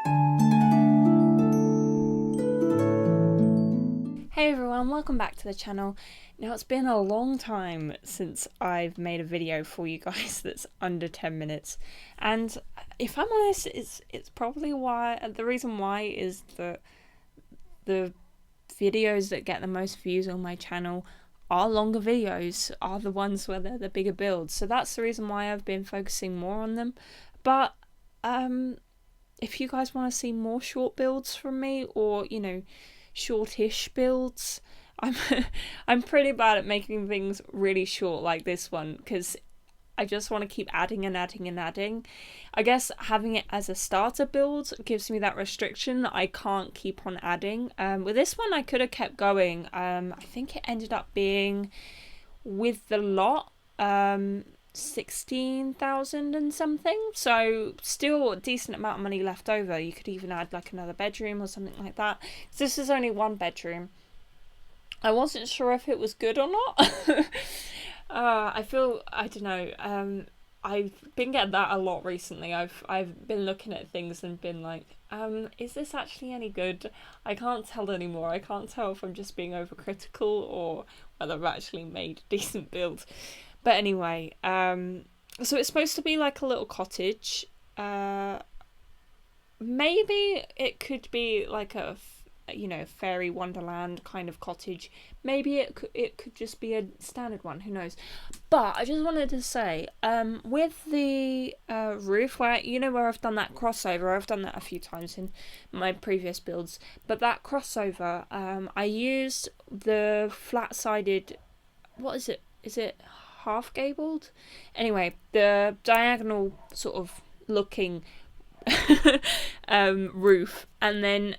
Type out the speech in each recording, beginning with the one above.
Hey everyone, welcome back to the channel. Now it's been a long time since I've made a video for you guys that's under 10 minutes, and if I'm honest, it's probably why, the reason why is that the videos that get the most views on my channel are longer videos, are the ones where they're the bigger builds, so that's the reason why I've been focusing more on them. But if you guys want to see more short builds from me, or shortish builds, I'm pretty bad at making things really short like this one, because I just want to keep adding and adding and adding. I guess having it as a starter build gives me that restriction. I can't keep on adding. With this one I could have kept going. I think it ended up being, with the lot, 16,000 and something, so still a decent amount of money left over. You could even add like another bedroom or something like that. So this is only one bedroom. I wasn't sure if it was good or not. I don't know, I've been getting that a lot recently. I've been looking at things and been like, is this actually any good? I can't tell anymore. I can't tell if I'm just being overcritical or whether I've actually made a decent build. But anyway, so it's supposed to be like a little cottage. Maybe it could be like a fairy wonderland kind of cottage. Maybe it could just be a standard one, who knows. But I just wanted to say, with the roof, where I've done that crossover, I've done that a few times in my previous builds, but that crossover, I used the flat-sided, what is it half gabled? Anyway, the diagonal sort of looking roof, and then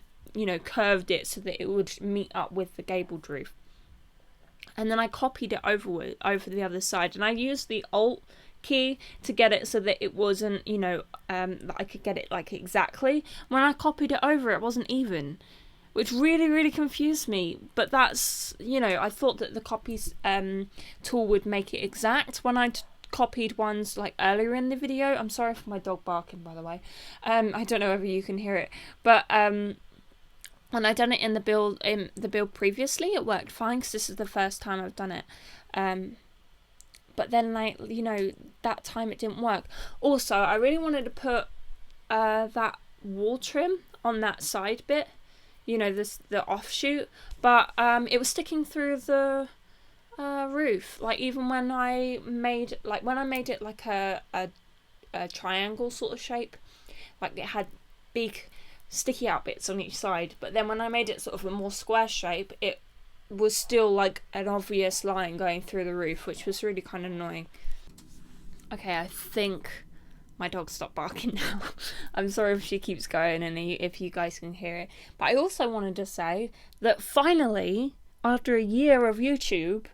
curved it so that it would meet up with the gabled roof, and then I copied it over the other side, and I used the Alt key to get it so that it wasn't that I could get it like exactly. When I copied it over, it wasn't even, which really confused me. But that's, I thought that the copies tool would make it exact. When I copied ones like earlier in the video, I'm sorry for my dog barking, by the way, I don't know whether you can hear it, but when I done it in the build previously, it worked fine, because this is the first time I've done it. But then, like, that time it didn't work. Also, I really wanted to put that wall trim on that side bit, the offshoot, but it was sticking through the roof. Like, even when I made it like a triangle sort of shape, like it had big sticky out bits on each side, but then when I made it sort of a more square shape, it was still like an obvious line going through the roof, which was really kind of annoying. Okay, I think my dog stopped barking now. I'm sorry if she keeps going and if you guys can hear it. But I also wanted to say that finally, after a year of YouTube,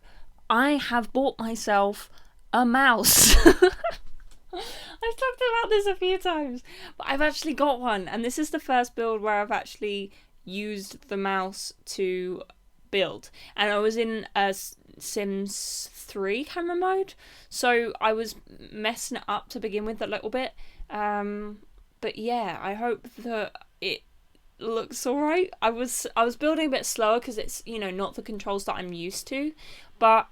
I have bought myself a mouse. I've talked about this a few times, but I've actually got one, and this is the first build where I've actually used the mouse to build. And I was in a Sims 3 camera mode, so I was messing it up to begin with a little bit. But yeah, I hope that it looks alright. I was building a bit slower because it's not the controls that I'm used to, but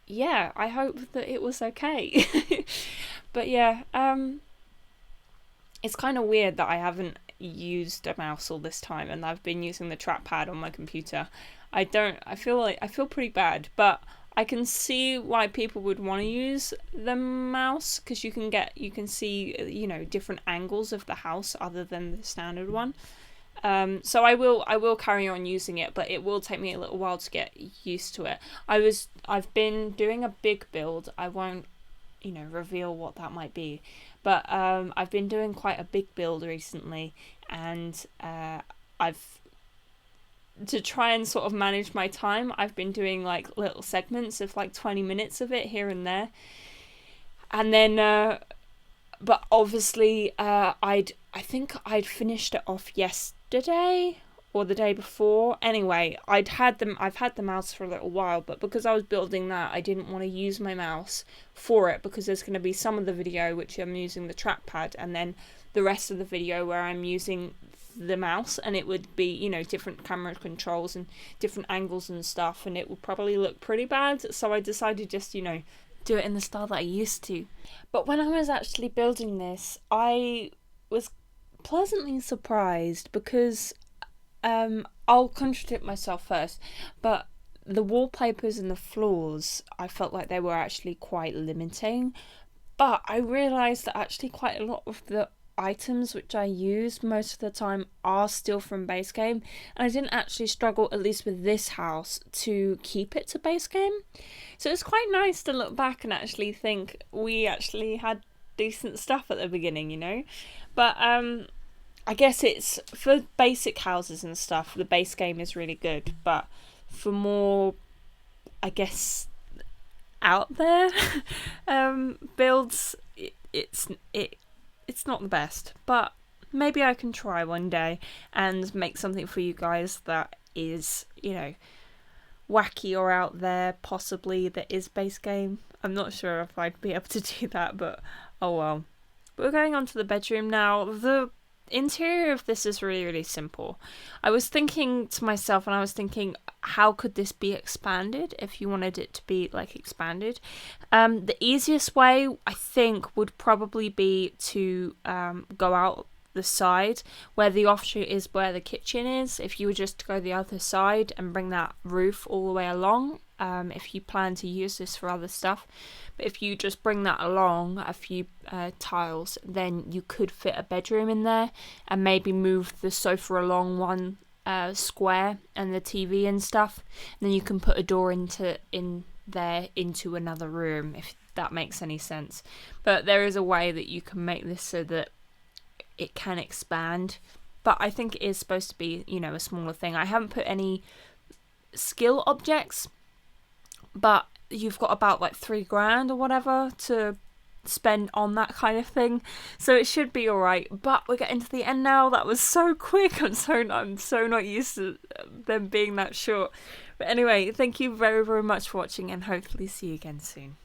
yeah, I hope that it was okay. But yeah, it's kind of weird that I haven't used a mouse all this time, and I've been using the trackpad on my computer. I feel pretty bad, but I can see why people would want to use the mouse, because you can see different angles of the house other than the standard one. So I will carry on using it, but it will take me a little while to get used to it. I've been doing a big build. I won't reveal what that might be, but I've been doing quite a big build recently, and to try and sort of manage my time, I've been doing like little segments of like 20 minutes of it here and there, and then but obviously I think I'd finished it off yesterday or the day before. Anyway, I've had the mouse for a little while, but because I was building that, I didn't want to use my mouse for it, because there's going to be some of the video which I'm using the trackpad, and then the rest of the video where I'm using the mouse, and it would be, you know, different camera controls and different angles and stuff, and it would probably look pretty bad. So I decided just, you know, do it in the style that I used to. But when I was actually building this, I was pleasantly surprised, because I'll contradict myself first, but the wallpapers and the floors, I felt like they were actually quite limiting. But I realised that actually quite a lot of the items which I use most of the time are still from base game, and I didn't actually struggle, at least with this house, to keep it to base game. So it's quite nice to look back and actually think we actually had decent stuff at the beginning, you know. But I guess it's for basic houses and stuff, the base game is really good, but for more, I guess, out there builds, it's not the best. But maybe I can try one day and make something for you guys that is, you know, wacky or out there, possibly, that is base game. I'm not sure if I'd be able to do that, but oh well. But we're going on to the bedroom now. The interior of this is really, really simple. I was thinking to myself, and I was thinking, how could this be expanded if you wanted it to be like expanded? The easiest way, I think, would probably be to go out the side where the offshoot is, where the kitchen is. If you were just to go the other side and bring that roof all the way along, if you plan to use this for other stuff. But if you just bring that along a few tiles, then you could fit a bedroom in there, and maybe move the sofa along one square and the TV and stuff, and then you can put a door in there into another room, if that makes any sense. But there is a way that you can make this so that it can expand, but I think it is supposed to be, you know, a smaller thing. I haven't put any skill objects, but you've got about like $3,000 or whatever to spend on that kind of thing, so it should be all right. But we're getting to the end now. That was so quick. I'm so not used to them being that short. But anyway, thank you very, very much for watching, and hopefully see you again soon.